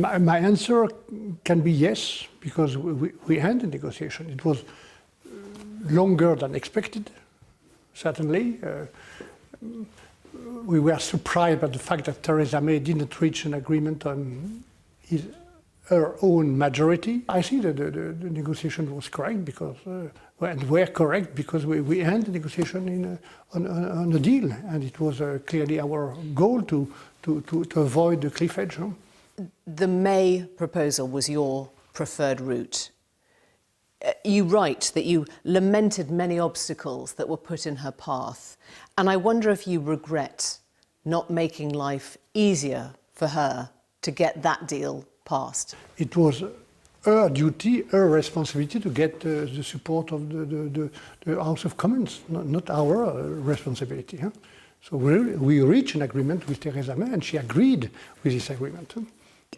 My answer can be yes, because we had the negotiation. It was longer than expected, certainly. We were surprised by the fact that Theresa May didn't reach an agreement on her own majority. I think that the negotiation was correct because, and were correct because we ended the negotiation on a deal, and it was clearly our goal to avoid the cliff edge. Huh? The May proposal was your preferred route. You write that you lamented many obstacles that were put in her path, and I wonder if you regret not making life easier for her to get that deal passed. It was her duty, her responsibility to get the support of the House of Commons, not our responsibility. Huh? So we reached an agreement with Theresa May, and she agreed with this agreement. Huh?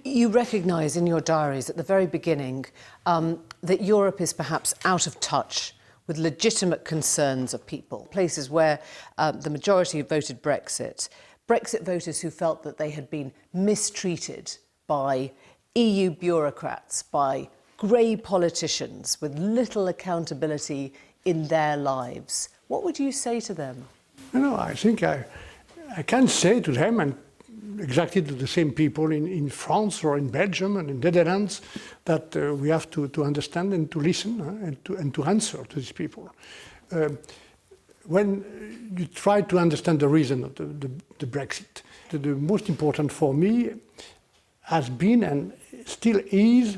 You recognise in your diaries at the very beginning that Europe is perhaps out of touch with legitimate concerns of people. Places where the majority voted Brexit. Brexit voters who felt that they had been mistreated by EU bureaucrats, by grey politicians with little accountability in their lives. What would you say to them? No, I think I can say to them, and exactly to the same people in France or in Belgium and in the Netherlands, that we have to understand and to listen and to answer to these people. When you try to understand the reason of the Brexit, the most important for me has been and still is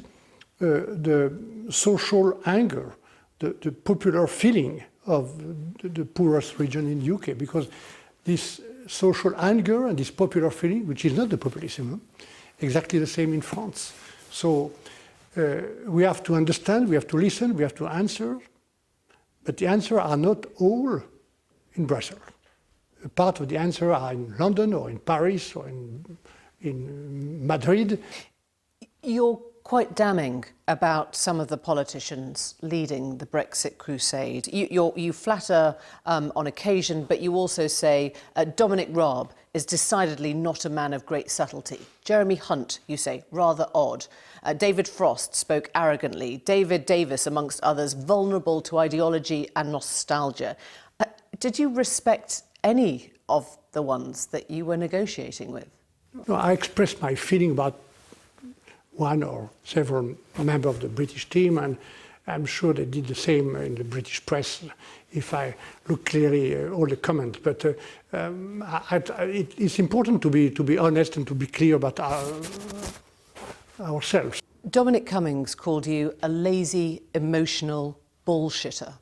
the social anger, the popular feeling of the poorest region in the UK, because this social anger and this popular feeling, which is not the populism, exactly the same in France. So we have to understand, we have to listen, we have to answer, but the answers are not all in Brussels. A part of the answer are in London or in Paris or in Madrid. You're quite damning about some of the politicians leading the Brexit crusade. You flatter on occasion, but you also say Dominic Raab is decidedly not a man of great subtlety. Jeremy Hunt, you say, rather odd. David Frost spoke arrogantly. David Davis, amongst others, vulnerable to ideology and nostalgia. Did you respect any of the ones that you were negotiating with? No, I expressed my feeling about one or several members of the British team, and I'm sure they did the same in the British press if I look clearly all the comments. But it's important to be honest and to be clear about ourselves. Dominic Cummings called you a lazy, emotional bullshitter.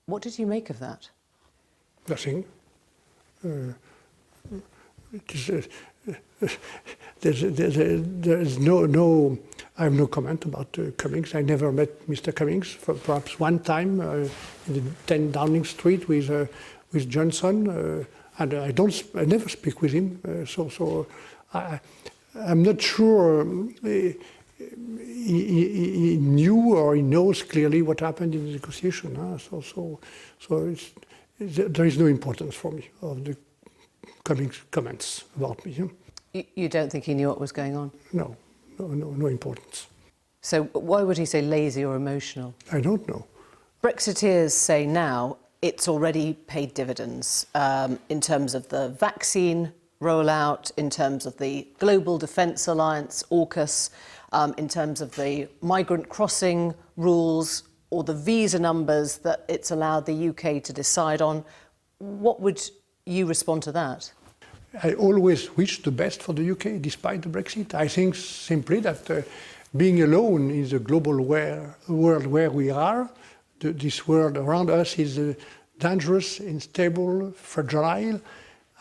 What did you make of that? Nothing. There's no. I have no comment about Cummings. I never met Mr. Cummings. For perhaps one time in the 10 Downing Street with Johnson, and I never speak with him. So I'm not sure he knew or he knows clearly what happened in the negotiation. So there is no importance for me of the Cummings comments about me. You don't think he knew what was going on? No importance. So why would he say lazy or emotional? I don't know. Brexiteers say now it's already paid dividends in terms of the vaccine rollout, in terms of the Global Defence Alliance, AUKUS, in terms of the migrant crossing rules or the visa numbers that it's allowed the UK to decide on. What would you respond to that? I always wish the best for the UK, despite the Brexit. I think simply that being alone in the global world where we are, this world around us is dangerous, unstable, fragile.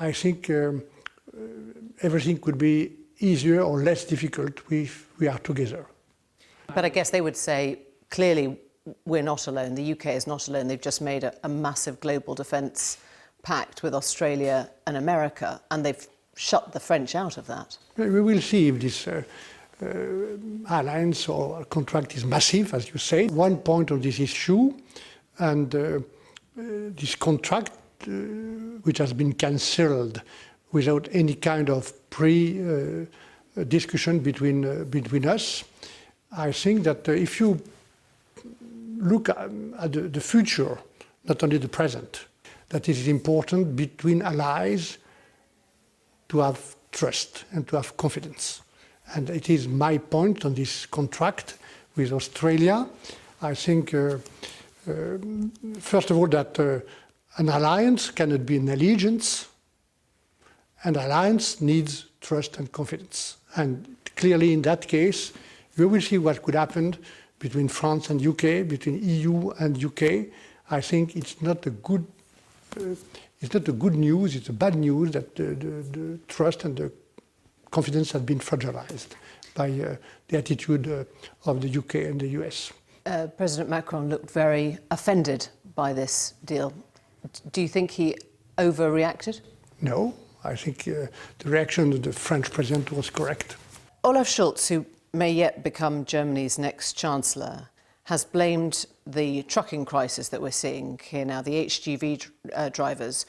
I think everything could be easier or less difficult if we are together. But I guess they would say, clearly, we're not alone. The UK is not alone. They've just made a massive global defence pact with Australia and America, and they've shut the French out of that. We will see if this alliance or contract is massive, as you say. One point of this issue, and this contract, which has been cancelled without any kind of discussion between us. I think that if you look at the future, not only the present, that it is important between allies to have trust and to have confidence. And it is my point on this contract with Australia. I think, first of all, that an alliance cannot be an allegiance. An alliance needs trust and confidence. And clearly in that case, we will see what could happen between France and UK, between EU and UK. I think it's not a good news, it's a bad news that the trust and the confidence has been fragilized by the attitude of the UK and the US. President Macron looked very offended by this deal. Do you think he overreacted? No, I think the reaction of the French president was correct. Olaf Scholz, who may yet become Germany's next chancellor, has blamed the trucking crisis that we're seeing here now, the HGV drivers,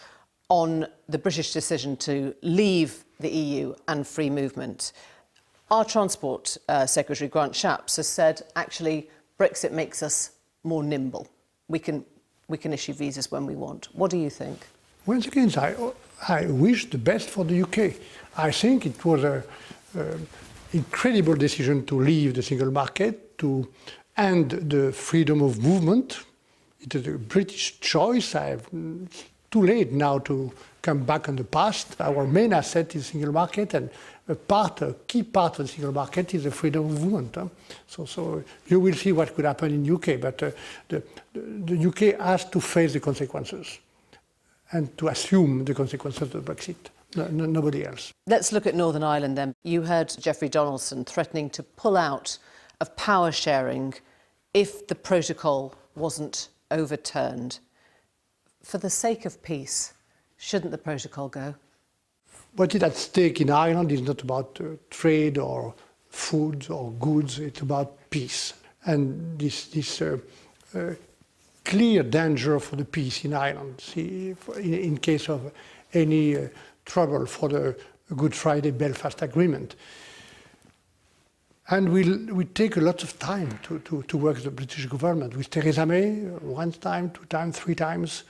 on the British decision to leave the EU and free movement. Our Transport Secretary, Grant Shapps, has said, actually, Brexit makes us more nimble. We can issue visas when we want. What do you think? Once again, I wish the best for the UK. I think it was an incredible decision to leave the single market, to end the freedom of movement. It is a British choice. It's too late now to come back on the past. Our main asset is single market, and a key part of the single market is the freedom of movement. So you will see what could happen in UK, but the UK has to face the consequences and to assume the consequences of Brexit. Nobody else. Let's look at Northern Ireland then. You heard Jeffrey Donaldson threatening to pull out of power sharing if the protocol wasn't overturned. For the sake of peace, shouldn't the protocol go? What is at stake in Ireland is not about trade or food or goods, it's about peace. And this clear danger for the peace in Ireland, in case of any trouble for the Good Friday Belfast Agreement. And we take a lot of time to work with the British government. With Theresa May, one time, two times, three times.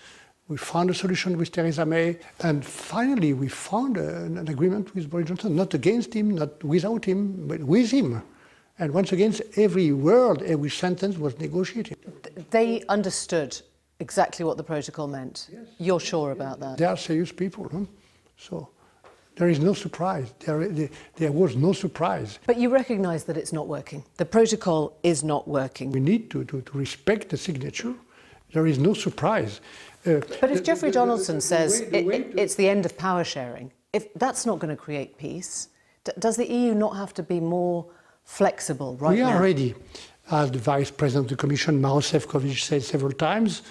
We found a solution with Theresa May. And finally, we found an agreement with Boris Johnson, not against him, not without him, but with him. And once again, every word, every sentence was negotiated. They understood exactly what the protocol meant. Yes. You're sure about that? They are serious people. So there is no surprise. There was no surprise. But you recognise that it's not working. The protocol is not working. We need to respect the signature. There is no surprise. But if Jeffrey Donaldson says it's the end of power sharing, if that's not going to create peace, does the EU not have to be more flexible right now? We are ready. As the Vice President of the Commission, Maros Sefcovic, said several times,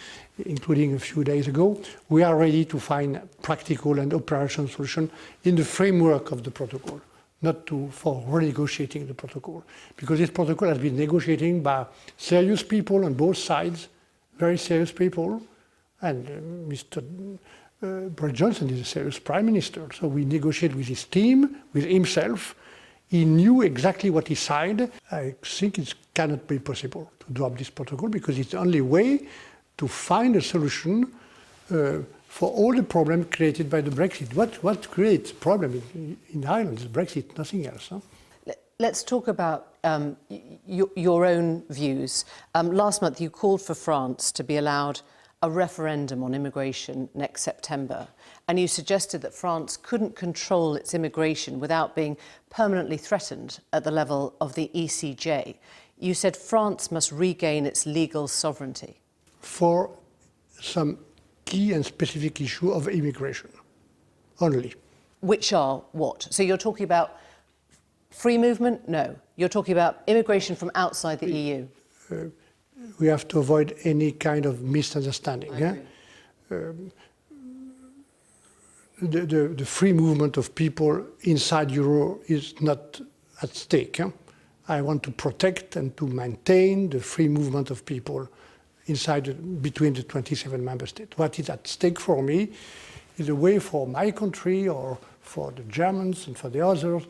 including a few days ago, we are ready to find practical and operational solutions in the framework of the protocol, not for renegotiating the protocol. Because this protocol has been negotiated by serious people on both sides, very serious people, and Mr. Boris Johnson is a serious Prime Minister. So we negotiate with his team, with himself. He knew exactly what he signed. I think it cannot be possible to drop this protocol because it's the only way to find a solution for all the problems created by the Brexit. What creates problem in Ireland is Brexit, nothing else. Huh? Let's talk about your own views. Last month you called for France to be allowed a referendum on immigration next September, and you suggested that France couldn't control its immigration without being permanently threatened at the level of the ECJ. You said France must regain its legal sovereignty. For some key and specific issue of immigration only. Which are what? So you're talking about free movement? No. You're talking about immigration from outside the EU? We have to avoid any kind of misunderstanding. The free movement of people inside Euro is not at stake. I want to protect and to maintain the free movement of people between the 27 member states. What is at stake for me is a way for my country or for the Germans and for the others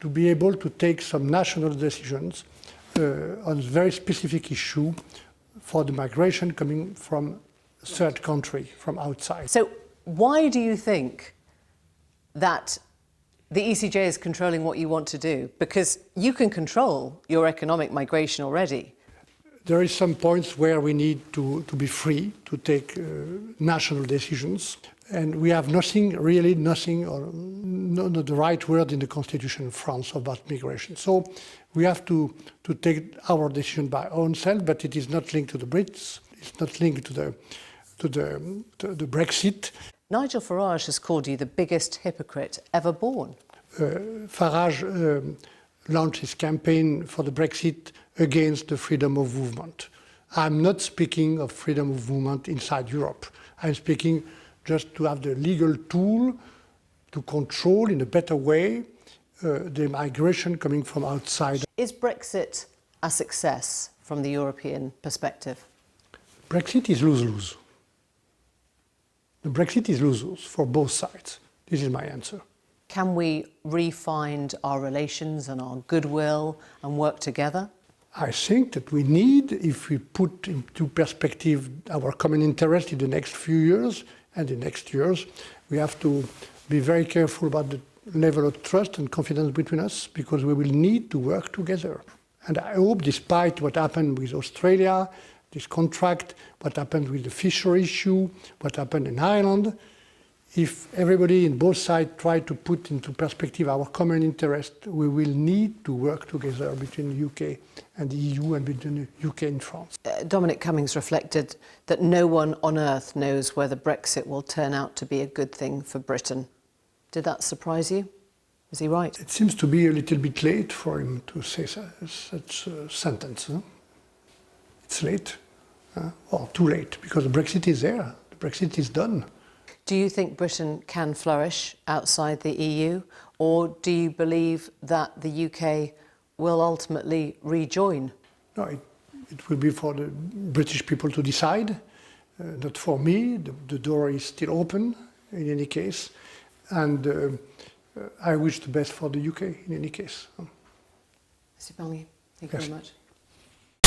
to be able to take some national decisions on a very specific issue for the migration coming from a third country, from outside. So why do you think that the ECJ is controlling what you want to do? Because you can control your economic migration already. There is some points where we need to be free to take national decisions. And we have nothing, really nothing, or not the right word in the Constitution of France about migration. So we have to take our decision by ourselves, but it is not linked to the Brits. It's not linked to the Brexit. Nigel Farage has called you the biggest hypocrite ever born. Farage launched his campaign for the Brexit against the freedom of movement. I'm not speaking of freedom of movement inside Europe. I'm speaking just to have the legal tool to control in a better way the migration coming from outside. Is Brexit a success from the European perspective? Brexit is lose-lose. The Brexit is lose-lose for both sides. This is my answer. Can we re-find our relations and our goodwill and work together? I think that we need, if we put into perspective our common interest in the next few years and the next years, we have to be very careful about the level of trust and confidence between us, because we will need to work together. And I hope, despite what happened with Australia, this contract, what happened with the fishery issue, what happened in Ireland, if everybody in both sides try to put into perspective our common interest, we will need to work together between the UK and the EU and between the UK and France. Dominic Cummings reflected that no one on earth knows whether Brexit will turn out to be a good thing for Britain. Did that surprise you? Is he right? It seems to be a little bit late for him to say such a sentence. Huh? It's late, or too late, because the Brexit is there. The Brexit is done. Do you think Britain can flourish outside the EU, or do you believe that the UK will ultimately rejoin? No, it will be for the British people to decide, not for me. The door is still open in any case, and I wish the best for the UK in any case. Mr. Barnier, thank you very much.